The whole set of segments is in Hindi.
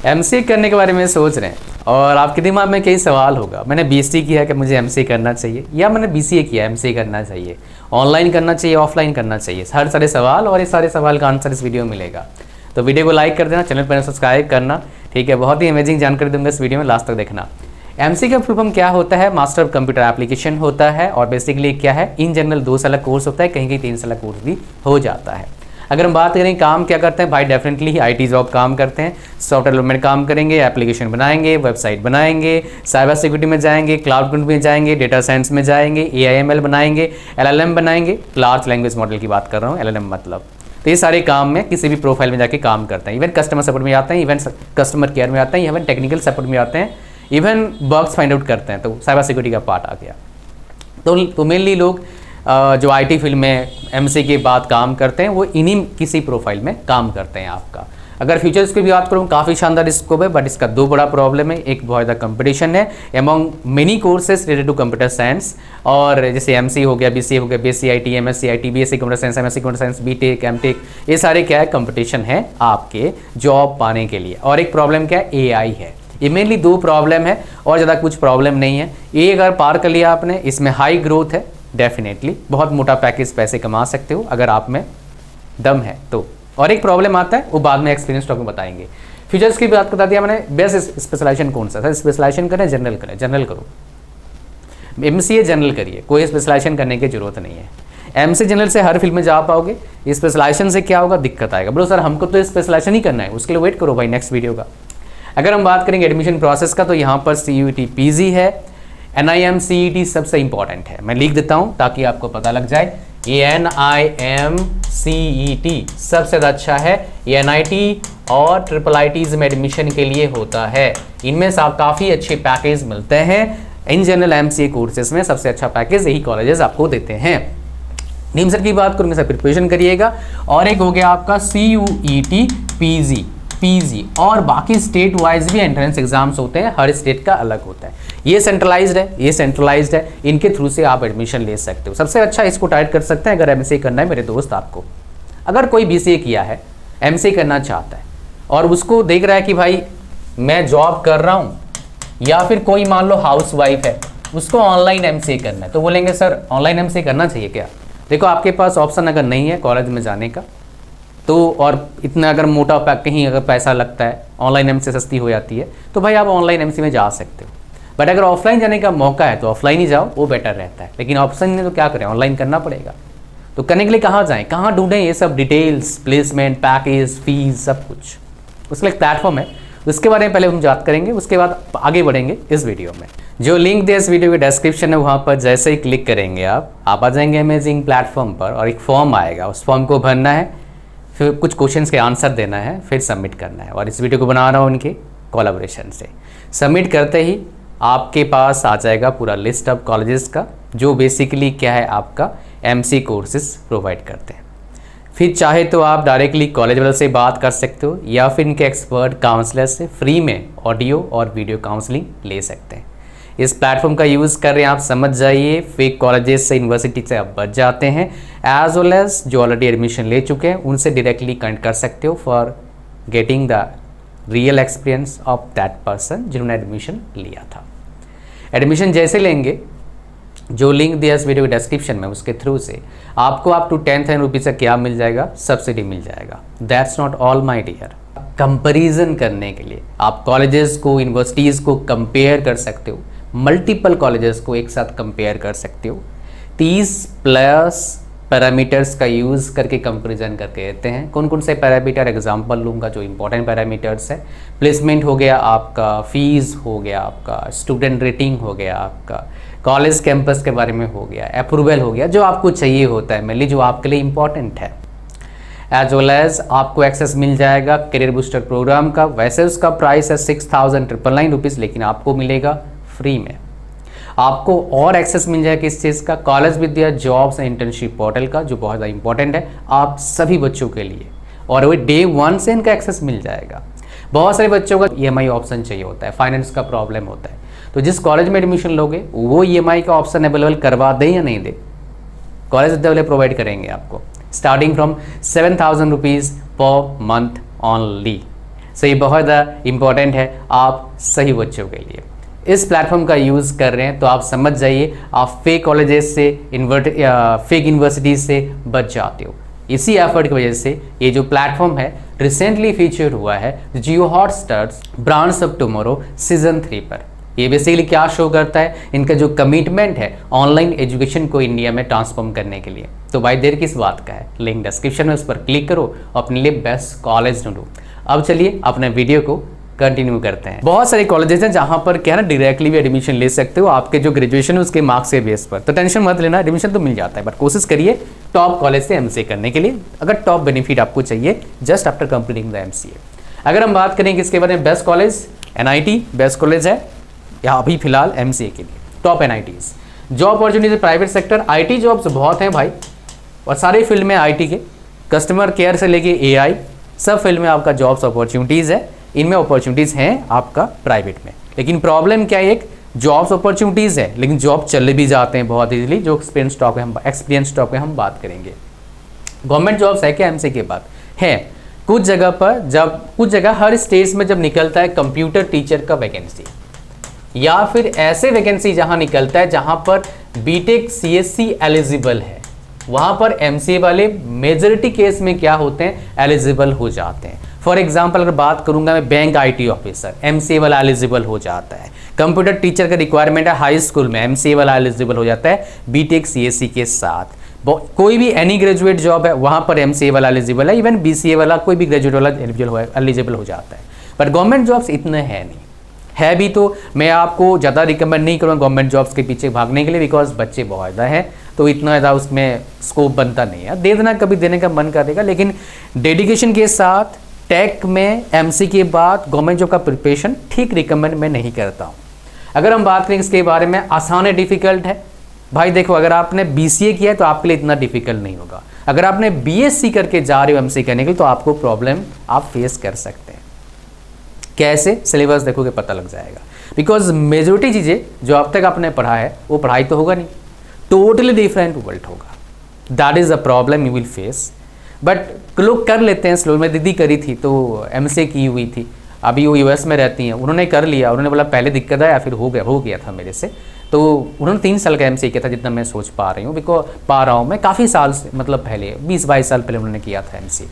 एमसीए करने के बारे में सोच रहे हैं और आपके दिमाग में कई सवाल होगा, मैंने बीएससी किया कि मुझे एमसीए करना चाहिए, या मैंने बीसीए किया एमसीए करना चाहिए, ऑनलाइन करना चाहिए ऑफलाइन करना चाहिए, हर सारे सवाल, और ये सारे सवाल का आंसर इस वीडियो में मिलेगा। तो वीडियो को लाइक कर देना, चैनल पर सब्सक्राइब करना, ठीक है। बहुत ही अमेजिंग जानकारी दूंगा इस वीडियो में, लास्ट तक देखना। एमसीए का फुल फॉर्म क्या होता है? मास्टर ऑफ कंप्यूटर एप्लीकेशन होता है, और बेसिकली क्या है, इन जनरल 2 साल कोर्स होता है, कहीं कहीं 3 साल कोर्स भी हो जाता है। अगर हम बात करें काम क्या करते हैं भाई, डेफिनेटली आईटी जॉब काम करते हैं, सॉफ्टवेयर डेवलपमेंट काम करेंगे, एप्लीकेशन बनाएंगे, वेबसाइट बनाएंगे, साइबर सिक्योरिटी में जाएंगे, क्लाउड कंप्यूटिंग में जाएंगे, डेटा साइंस में जाएंगे, एआईएमएल बनाएंगे, एलएलएम बनाएंगे, लार्ज लैंग्वेज मॉडल की बात कर रहा हूँ, एलएलएम मतलब। तो ये सारे काम में किसी भी प्रोफाइल में जाके काम करते हैं। इवन कस्टमर सपोर्ट में आते हैं, इवन कस्टमर केयर में आते हैं, इवन टेक्निकल सपोर्ट में आते हैं, इवन बग्स फाइंड आउट करते हैं। तो साइबर सिक्योरिटी का पार्ट आ गया। तो मेनली लोग जो आईटी फील्ड में एमसीए के बाद काम करते हैं वो इन्हीं किसी प्रोफाइल में काम करते हैं आपका। अगर फ्यूचर्स की भी बात करूँ, काफ़ी शानदार स्कोप है, बट इसका 2 बड़ा प्रॉब्लम है। एक बहुत ज़्यादा कंपटीशन है among many courses related to computer science, और जैसे एमसी हो गया, बीसीए हो गया, BCIT, MSCIT, BSc computer science, MSc computer science, BTech, MTech, ये सारे क्या है, कंपटीशन है आपके जॉब पाने के लिए। और एक प्रॉब्लम क्या है, एआई है। ये मेनली 2 प्रॉब्लम है और ज़्यादा कुछ प्रॉब्लम नहीं है। ये अगर पार कर लिया आपने, इसमें हाई ग्रोथ है, डेफिनेटली बहुत मोटा पैकेज पैसे कमा सकते हो अगर आप में दम है तो। और एक प्रॉब्लम आता है, वो बाद में एक्सपीरियंस टॉक में बताएंगे। फ्यूचर्स की बात बता दिया मैंने। बेस्ट स्पेशलाइजेशन कौन सा था? स्पेशलाइजेशन करें, जनरल करें? जनरल करो, एमसीए जनरल करिए, कोई स्पेशलाइजेशन करने की जरूरत नहीं है। एमसीए जनरल से हर फील्ड में जा पाओगे, स्पेशलाइजेशन से क्या होगा, दिक्कत आएगा। बोलो सर हमको तो स्पेशलाइजेशन ही करना है, उसके लिए वेट करो भाई नेक्स्ट वीडियो का। अगर हम बात करेंगे एडमिशन प्रोसेस का, तो यहाँ पर CUET PG है, NIM CET सबसे इंपॉर्टेंट है। मैं लिख देता हूँ ताकि आपको पता लग जाए। ये NIM CET सबसे ज़्यादा अच्छा है। ये NIT और IIITs में एडमिशन के लिए होता है। इनमें से काफ़ी अच्छे पैकेज मिलते हैं। इन जनरल MCA कोर्सेज में सबसे अच्छा पैकेज यही कॉलेजेस आपको देते हैं। निम्सर की बात करूँगी, सब प्रिपरेशन करिएगा। और एक हो गया आपका CUET PG, और बाकी स्टेट वाइज भी एंट्रेंस एग्जाम्स होते हैं, हर स्टेट का अलग होता है। ये सेंट्रलाइज्ड है, ये सेंट्रलाइज्ड है, इनके थ्रू से आप एडमिशन ले सकते हो। सबसे अच्छा इसको टाइट कर सकते हैं अगर एमसीए करना है मेरे दोस्त आपको। अगर कोई बीसीए किया है, एमसीए करना चाहता है और उसको देख रहा है कि भाई मैं जॉब कर रहा हूँ, या फिर कोई मान लो हाउस वाइफ है, उसको ऑनलाइन एमसीए करना है, तो बोलेंगे सर ऑनलाइन एमसीए करना चाहिए क्या? देखो आपके पास ऑप्शन अगर नहीं है कॉलेज में जाने का, तो और इतना अगर मोटा कहीं अगर पैसा लगता है, ऑनलाइन एमसीए सस्ती हो जाती है, तो भाई आप ऑनलाइन एमसीए में जा सकते हो। बट अगर ऑफलाइन जाने का मौका है तो ऑफलाइन ही जाओ, वो बेटर रहता है। लेकिन ऑप्शन नहीं तो क्या करें, ऑनलाइन करना पड़ेगा। तो करने के लिए कहाँ जाएँ, कहाँ ढूंढें ये सब डिटेल्स, प्लेसमेंट, पैकेज, फीस, सब कुछ। उसके लिए एक प्लेटफॉर्म है, उसके बारे में पहले हम बात करेंगे, उसके बाद आगे बढ़ेंगे इस वीडियो में। जो लिंक दिया इस वीडियो के डिस्क्रिप्शन है, वहाँ पर जैसे ही क्लिक करेंगे आप आ जाएंगे अमेजिंग प्लेटफॉर्म पर, और एक फॉर्म आएगा, उस फॉर्म को भरना है, फिर कुछ क्वेश्चंस के आंसर देना है, फिर सबमिट करना है। और इस वीडियो को बना रहा हूँ उनके कोलैबोरेशन से। सबमिट करते ही आपके पास आ जाएगा पूरा लिस्ट ऑफ कॉलेजेस का, जो बेसिकली क्या है आपका एमसीए कोर्सेज प्रोवाइड करते हैं। फिर चाहे तो आप डायरेक्टली कॉलेज वाले से बात कर सकते हो, या फिर इनके एक्सपर्ट काउंसलर से फ्री में ऑडियो और वीडियो काउंसलिंग ले सकते हैं। इस प्लेटफॉर्म का यूज़ कर रहे हैं आप, समझ जाइए। फेक कॉलेजेस से, यूनिवर्सिटी से आप बच जाते हैं, एज वेल एज जो ऑलरेडी एडमिशन ले चुके हैं उनसे डायरेक्टली कनेक्ट कर सकते हो for getting the real experience of that person जिन्होंने एडमिशन लिया था। एडमिशन जैसे लेंगे, जो लिंक दिया इस वीडियो के डिस्क्रिप्शन में, उसके थ्रू से आपको अप टू 10,000 रुपीज़ का क्या मिल जाएगा, सब्सिडी मिल जाएगा। That's not all my dear. Comparison करने के लिए आप कॉलेजेस को, यूनिवर्सिटीज़ को कंपेयर कर सकते हो, मल्टीपल कॉलेजेस को एक साथ कंपेयर कर सकते हो। 30+ पैरामीटर्स का यूज़ करके कंपैरिजन करके देते हैं। कौन कौन से पैरामीटर, एग्जांपल लूँगा जो इंपॉर्टेंट पैरामीटर्स है। प्लेसमेंट हो गया आपका, फीस हो गया आपका, स्टूडेंट रेटिंग हो गया आपका, कॉलेज कैंपस के बारे में हो गया, अप्रूवल हो गया, जो आपको चाहिए होता है मेनली, जो आपके लिए इंपॉर्टेंट है। एज वेल एज आपको एक्सेस मिल जाएगा करियर बूस्टर प्रोग्राम का। वैसे उसका प्राइस है 6,999 रुपीज़, लेकिन आपको मिलेगा फ्री में। आपको और एक्सेस मिल जाएगा किस चीज़ का, college Vidya jobs and internship portal का, जो बहुत ज़्यादा इंपॉर्टेंट है आप सभी बच्चों के लिए, और वो डे 1 से इनका एक्सेस मिल जाएगा। बहुत सारे बच्चों का EMI ऑप्शन चाहिए होता है, फाइनेंस का प्रॉब्लम होता है, तो जिस कॉलेज में एडमिशन लोगे वो EMI का ऑप्शन अवेलेबल करवा दें या नहीं दे, कॉलेज विद्या वाले प्रोवाइड करेंगे आपको, starting from 7,000 rupees per month only. So ये बहुत ज़्यादा इंपॉर्टेंट है आप सही बच्चों के लिए। इस प्लेटफॉर्म का यूज़ कर रहे हैं तो आप समझ जाइए आप फेक कॉलेजेस से फेक यूनिवर्सिटीज से बच जाते हो। इसी एफर्ट की वजह से ये जो प्लेटफॉर्म है रिसेंटली फीचर हुआ है Jio Hotstar brands of tomorrow season 3 पर। ये बेसिकली क्या शो करता है, इनका जो कमिटमेंट है ऑनलाइन एजुकेशन को इंडिया में ट्रांसफॉर्म करने के लिए। तो भाई देर किस बात का है, लिंक डिस्क्रिप्शन में उस पर क्लिक करो, अपने लिए बेस्ट कॉलेज ढूंढो। अब चलिए अपने वीडियो को कंटिन्यू करते हैं। बहुत सारे कॉलेजेस हैं जहां पर क्या है ना डायरेक्टली भी एडमिशन ले सकते हो आपके जो ग्रेजुएशन है उसके मार्क्स के बेस पर। तो टेंशन मत लेना, एडमिशन तो मिल जाता है, बट कोशिश करिए टॉप कॉलेज से एमसीए करने के लिए, अगर टॉप बेनिफिट आपको चाहिए just after completing the MCA. अगर हम बात करें इसके बारे में, best college NIT best college है या अभी फिलहाल एमसीए के लिए top NITs. Job opportunities private sector, IT jobs बहुत हैं भाई, और सारे फील्ड में आईटी के, कस्टमर केयर से लेके एआई सब फील्ड में आपका जॉब्स अपॉर्चुनिटीज़ है। इनमें अपॉर्चुनिटीज़ हैं आपका प्राइवेट में, लेकिन प्रॉब्लम क्या है, एक जॉब्स अपॉर्चुनिटीज़ है लेकिन जॉब चले भी जाते हैं बहुत इजीली, जो एक्सपीरियंस स्टॉक में हम बात करेंगे। गवर्नमेंट जॉब्स है क्या एमसीए के बाद, है कुछ जगह पर, जब कुछ जगह हर स्टेज में जब निकलता है कंप्यूटर टीचर का वैकेंसी, या फिर ऐसे वैकेंसी जहां निकलता है जहां पर बीटेक सीएससी एलिजिबल है, वहां पर एमसीए वाले मेजॉरिटी केस में क्या होते हैं, एलिजिबल हो जाते हैं। फॉर एग्जांपल अगर बात करूंगा मैं, बैंक आईटी ऑफिसर एमसीए वाला एलिजिबल हो जाता है। कंप्यूटर टीचर का रिक्वायरमेंट है हाई स्कूल में, एमसीए वाला एलिजिबल हो जाता है बीटेक सीएससी के साथ। कोई भी एनी ग्रेजुएट जॉब है वहां पर एमसीए वाला एलिजिबल है, इवन बीसीए वाला कोई भी ग्रेजुएट वाला एलिजिबल हो जाता है। पर गवर्नमेंट जॉब्स इतने है नहीं, है भी तो मैं आपको ज़्यादा रिकमेंड नहीं करूँगा गवर्नमेंट जॉब्स के पीछे भागने के लिए, बिकॉज बच्चे बहुत ज़्यादा हैं तो इतना ज़्यादा उसमें स्कोप बनता नहीं है। दे देना कभी देने का मन करेगा, लेकिन डेडिकेशन के साथ टेक में एमसी के बाद गवर्नमेंट जॉब का प्रिपरेशन ठीक रिकमेंड मैं नहीं करता हूँ। अगर हम बात करें इसके बारे में, आसान है डिफ़िकल्ट है भाई, देखो अगर आपने बीसीए किया है तो आपके लिए इतना डिफिकल्ट नहीं होगा। अगर आपने बीएससी करके जा रहे हो एमसी करने के लिए तो आपको प्रॉब्लम आप फेस कर सकते हैं। कैसे, सिलेबस देखोगे पता लग जाएगा, बिकॉज मेजोरिटी चीज़ें जो अब तक आपने पढ़ा है वो पढ़ाई तो होगा नहीं, टोटली डिफरेंट वर्ल्ड होगा। That is a problem you will face. But लोग कर लेते हैं स्लो, में दीदी करी थी तो एमसीए की हुई थी, अभी वो यूएस में रहती हैं, उन्होंने कर लिया, उन्होंने बोला पहले दिक्कत आया फिर हो गया था मेरे से, तो उन्होंने 3 साल का एमसीए किया था जितना मैं सोच पा रही हूँ, बिकॉज पा रहा हूँ मैं काफ़ी साल से, मतलब पहले 20-22 साल पहले उन्होंने किया था एमसीए।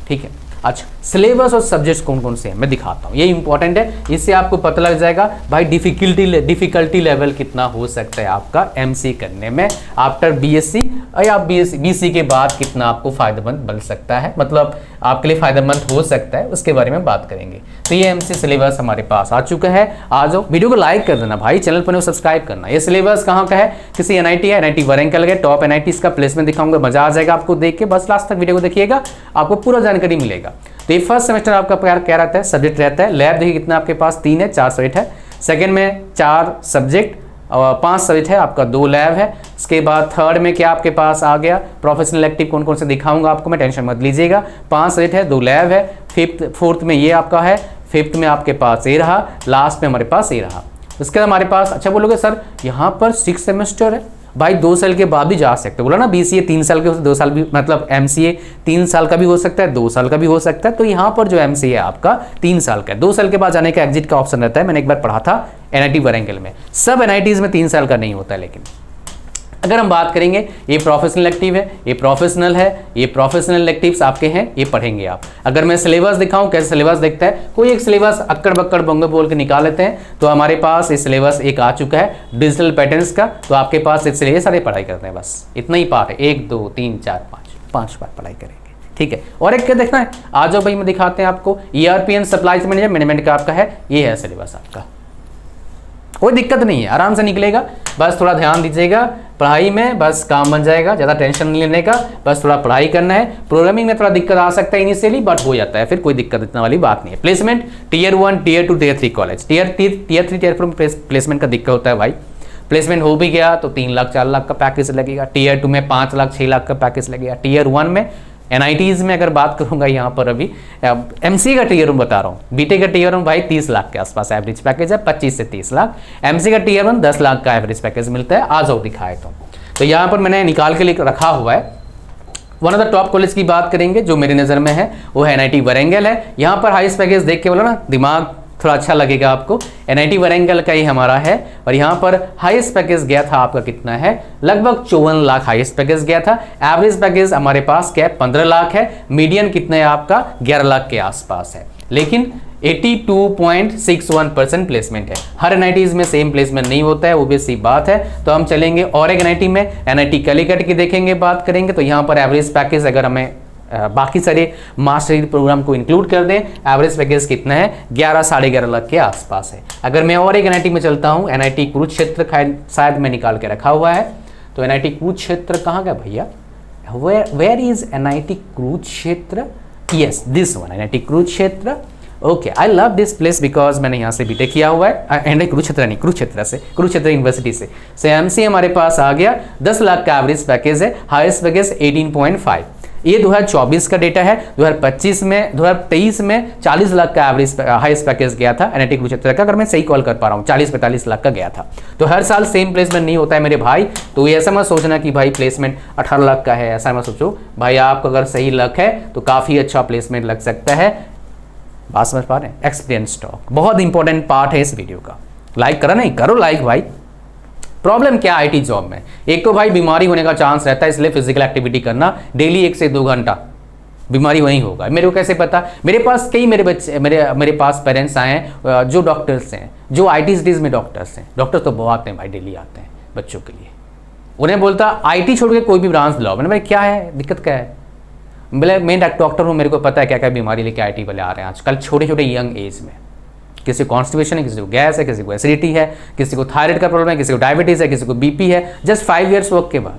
ठीक है, अच्छा सिलेबस और सब्जेक्ट्स कौन कौन से हैं मैं दिखाता हूँ, ये इंपॉर्टेंट है, इससे आपको पता लग जाएगा भाई डिफिकल्टी लेवल कितना हो सकता है आपका एमसीए करने में आफ्टर बीएससी, या बीसी के बाद कितना आपको फायदेमंद बन सकता है, मतलब आपके लिए फायदेमंद हो सकता है, उसके बारे में बात करेंगे। तो ये एमसीए सिलेबस हमारे पास आ चुका है। आ जाओ, वीडियो को लाइक कर देना भाई, चैनल पर सब्सक्राइब करना। ये सिलेबस कहाँ का है, किसी एनआईटी है, एनआईटी वारंगल के टॉप एनआईटीज का प्लेसमेंट दिखाऊंगा, मजा आ जाएगा आपको देख के, बस लास्ट तक वीडियो को देखिएगा, आपको पूरा जानकारी मिलेगा। तो ये फर्स्ट सेमेस्टर आपका क्या रहता है, सब्जेक्ट रहता है, लैब देखिए कितना आपके पास 3 है, 4 सब्जेक्ट है। सेकेंड में 4 सब्जेक्ट और 5 सब्जेक्ट है, आपका 2 लैब है। उसके बाद थर्ड में क्या आपके पास आ गया, प्रोफेशनल एक्टिव कौन कौन से दिखाऊंगा आपको मैं, टेंशन मत लीजिएगा। 5 सब्जेक्ट है, 2 लैब है। फोर्थ में ये आपका है, फिफ्थ में आपके पास ये रहा, लास्ट में हमारे पास ये रहा। उसके बाद हमारे पास, अच्छा बोलोगे सर यहाँ पर 6 सेमेस्टर है, भाई 2 साल के बाद भी जा सकते हो, बोला ना बीसीए 3 साल के, 2 साल भी, मतलब एमसीए 3 साल का भी हो सकता है, 2 साल का भी हो सकता है। तो यहाँ पर जो एमसीए है आपका 3 साल का है, 2 साल के बाद जाने का एग्जिट का ऑप्शन रहता है। मैंने एक बार पढ़ा था एनआईटी वारंगल में, सब एनआईटीज में 3 साल का नहीं होता है। लेकिन अगर हम बात करेंगे, ये प्रोफेशनल एक्टिव है, ये प्रोफेशनल है, ये प्रोफेशनल एक्टिव्स आपके हैं, ये पढ़ेंगे आप। अगर मैं सिलेबस दिखाऊं कैसे सिलेबस दिखता है, कोई एक सिलेबस अक्कड़ बक्कड़ बंगे बोल के निकाल लेते हैं, तो हमारे पास ये सिलेबस एक आ चुका है डिजिटल पैटर्न्स का। तो आपके पास इसलिए ये सारे पढ़ाई करते हैं, बस इतना ही पार्ट है, 1 2 3 4 5 बार पढ़ाई करेंगे। ठीक है, और एक क्या देखना है, आ जाओ भाई मैं दिखाते हैं आपको। ईआरपी एंड सप्लाई मैनेजमेंट का आपका है, ये है सिलेबस आपका, कोई दिक्कत नहीं है, आराम से निकलेगा, बस थोड़ा ध्यान दीजिएगा पढ़ाई में, बस काम बन जाएगा, ज़्यादा टेंशन नहीं लेने का, बस थोड़ा पढ़ाई करना है। प्रोग्रामिंग में थोड़ा दिक्कत आ सकता है इनिशियली, बट हो जाता है, फिर कोई दिक्कत इतना वाली बात नहीं है। Placement tier 1 tier 2 tier 3 college, tier 3 tier 4 placement का दिक्कत होता है भाई। प्लेसमेंट हो भी गया तो 3 लाख 4 लाख का पैकेज लगेगा, टीयर 2 में 5 लाख 6 लाख का पैकेज लगेगा, टीयर 1 में एनआईटीज़ में अगर बात करूंगा यहाँ पर अभी एमसी का टीयर 1 बता रहा हूँ, बीटेक का टीयर 1 भाई 30 लाख के आसपास एवरेज पैकेज है, 25 से 30 लाख। एमसी का टीयर 1 10 लाख का एवरेज पैकेज मिलता है। आ जाओ दिखाए तो यहाँ पर मैंने निकाल के लिए रखा हुआ है one of the top college की बात करेंगे जो मेरी नज़र में है वो है NIT वरेंगल है। यहाँ पर हाईएस्ट पैकेज देख के बोला ना दिमाग थोड़ा अच्छा लगेगा आपको, NIT वरेंगल का ही हमारा है। और यहाँ पर हाईएस्ट पैकेज गया था आपका कितना है, लगभग 54 लाख हाईएस्ट पैकेज गया था। एवरेज पैकेज हमारे पास क्या है 15 लाख है, मीडियन कितना है आपका 11 लाख के आसपास है। लेकिन 82.61% प्लेसमेंट है। हर NITs में सेम प्लेसमेंट नहीं होता है, वो भी सी बात है। तो हम चलेंगे और एक NIT में, NIT कैलीकट की देखेंगे, बात करेंगे। तो यहाँ पर एवरेज पैकेज अगर हमें बाकी सारे मास्टर डिग्री प्रोग्राम को इंक्लूड कर दें, एवरेज पैकेज कितना है 11 साढ़े 11 लाख के आसपास है। अगर मैं और एक NIT में चलता हूँ, NIT कुरुक्षेत्र शायद मैं निकाल के रखा हुआ है। तो NIT कुरुक्षेत्र कहाँ गया भैया, where is NIT Kurukshetra, yes this one NIT Kurukshetra. Okay, I love this place because मैंने यहाँ से बीटेक किया हुआ है, एंड कुरुक्षेत्र नहीं, कुरुक्षेत्र यूनिवर्सिटी से। MC हमारे पास आ गया, 10 लाख का एवरेज पैकेज है, हाईएस्ट पैकेज 18.5। ये 2024 का डेटा है। 2023 में 40 लाख का एवरेज हाईएस्ट पैकेज गया था NIT कुरुक्षेत्र का, अगर मैं सही कॉल कर पा रहा हूँ 40-45 लाख का गया था। तो हर साल सेम प्लेसमेंट नहीं होता है मेरे भाई। तो ये ऐसा मत सोचना कि भाई प्लेसमेंट 18 लाख का है, ऐसा मत सोचो भाई। आपको अगर सही लक है तो काफ़ी अच्छा प्लेसमेंट लग सकता है। बात समझ पा रहे हैं? एक्सपीरियंस स्टॉक बहुत इंपॉर्टेंट पार्ट है इस वीडियो का। लाइक करा नहीं, करो लाइक भाई। प्रॉब्लम क्या है IT जॉब में, एक तो भाई बीमारी होने का चांस रहता है, इसलिए फिजिकल एक्टिविटी करना डेली 1 से 2 घंटा, बीमारी वहीं होगा। मेरे को कैसे पता, मेरे पास कई मेरे पास पेरेंट्स आए हैं जो डॉक्टर्स हैं, जो IT सिटीज़ में डॉक्टर्स हैं। डॉक्टर तो बहुत आते हैं भाई, डेली आते हैं बच्चों के लिए। उन्हें बोलता IT छोड़ के कोई भी ब्रांच लाओ। मैंने भाई क्या है, दिक्कत क्या है? बोले मैं डॉक्टर हूँ, मेरे को पता है क्या क्या बीमारी लेके IT वाले आ रहे हैं आजकल छोटे छोटे यंग एज में। किसी को कॉन्स्टिपेशन है, किसी को गैस है, किसी को एसिडिटी है, किसी को थायराइड का प्रॉब्लम है, किसी को डायबिटीज़ है, किसी को BP है, जस्ट 5 ईयर्स वर्क के बाद।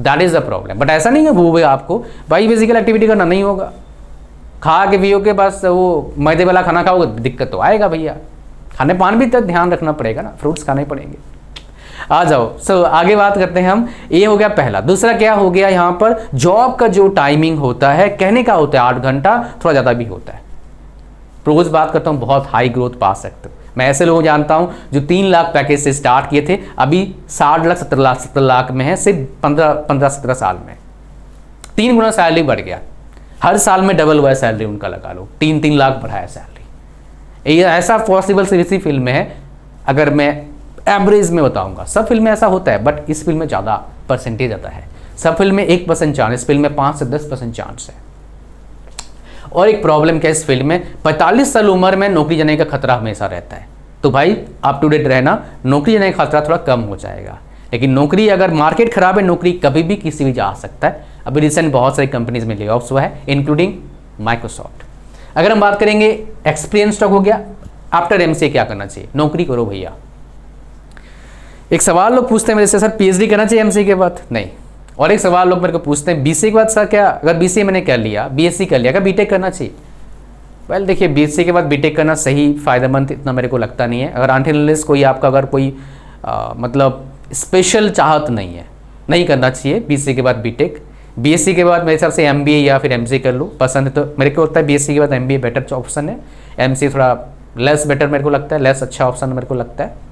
That is the problem. But ऐसा नहीं है वो भी आपको भाई फिजिकल एक्टिविटी करना नहीं होगा, खा के पियो के पास वो मैदे वाला खाना खाओगे दिक्कत तो आएगा भैया। खाने पान भी तो ध्यान रखना पड़ेगा ना, फ्रूट्स खाने पड़ेंगे। आ जाओ आगे बात करते हैं हम। ये हो गया पहला। दूसरा क्या हो गया, यहाँ पर जॉब का जो टाइमिंग होता है, कहने का होता है 8 घंटा, थोड़ा ज़्यादा भी होता है। रोज बात करता हूँ, बहुत हाई ग्रोथ पा सकते हो। मैं ऐसे लोग जानता हूँ जो 3 लाख पैकेज से स्टार्ट किए थे, अभी 60 लाख 70 लाख में है, सिर्फ 15-17 साल में 3 गुना सैलरी बढ़ गया। हर साल में डबल हुआ है सैलरी उनका, लगा लो 3-3 लाख बढ़ाया सैलरी। ये ऐसा पॉसिबल सिर्फ इसी फील्ड में है। अगर मैं एवरेज में बताऊंगा, सब फील्ड में ऐसा होता है, बट इस फील्ड में ज़्यादा परसेंटेज आता है। सब फील्ड में 1% चांस, इस फील्ड में 5 से 10% चांस है। और एक प्रॉब्लम क्या है इस फील्ड में, 45 साल उम्र में नौकरी जाने का खतरा हमेशा रहता है। तो भाई अप टू डेट रहना, नौकरी जाने का खतरा थोड़ा कम हो जाएगा। लेकिन नौकरी, अगर मार्केट खराब है, नौकरी कभी भी किसी भी जा सकता है। अभी रिसेंट बहुत सारी कंपनीज में ले ऑफ्स हुआ है, इंक्लूडिंग माइक्रोसॉफ्ट। अगर हम बात करेंगे एक्सपीरियंस स्टॉक हो गया, आफ्टर MCA क्या करना चाहिए, नौकरी करो भैया। एक सवाल लोग पूछते हैं मेरे से, सर PhD करना चाहिए MCA के बाद? नहीं। और एक सवाल लोग मेरे को पूछते हैं BCA के बाद सर क्या, अगर BCA मैंने कर लिया, BSc कर लिया, क्या BTech करना चाहिए? वेल देखिए, BSc के बाद BTech करना सही फ़ायदेमंद इतना मेरे को लगता नहीं है। अगर अनटिल कोई आपका अगर कोई मतलब स्पेशल चाहत नहीं है, नहीं करना चाहिए BCA के बाद BTech। BSc के बाद मेरे हिसाब से MBA या फिर MCA कर लो, पसंद है तो। मेरे को लगता है BSc के बाद MBA बेटर ऑप्शन है, MCA थोड़ा लेस बेटर मेरे को लगता है, लेस अच्छा ऑप्शन मेरे को लगता है।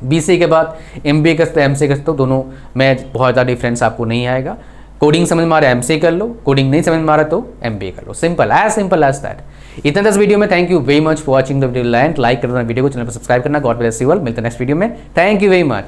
BCA के बाद MBA कर सकते हो, MCA कर सकते हो, दोनों में बहुत ज़्यादा डिफरेंस आपको नहीं आएगा। कोडिंग समझ में आ रहा है MCA कर लो, कोडिंग नहीं समझ में आ रहा तो MBA कर लो, सिंपल एज दैट। इतना 10 वीडियो में। Thank you very much for watching the video. Like कर देना वीडियो को, चैनल पर सब्सक्राइब करना। God bless you all. मिलते हैं नेक्स्ट वीडियो में। Thank you very much.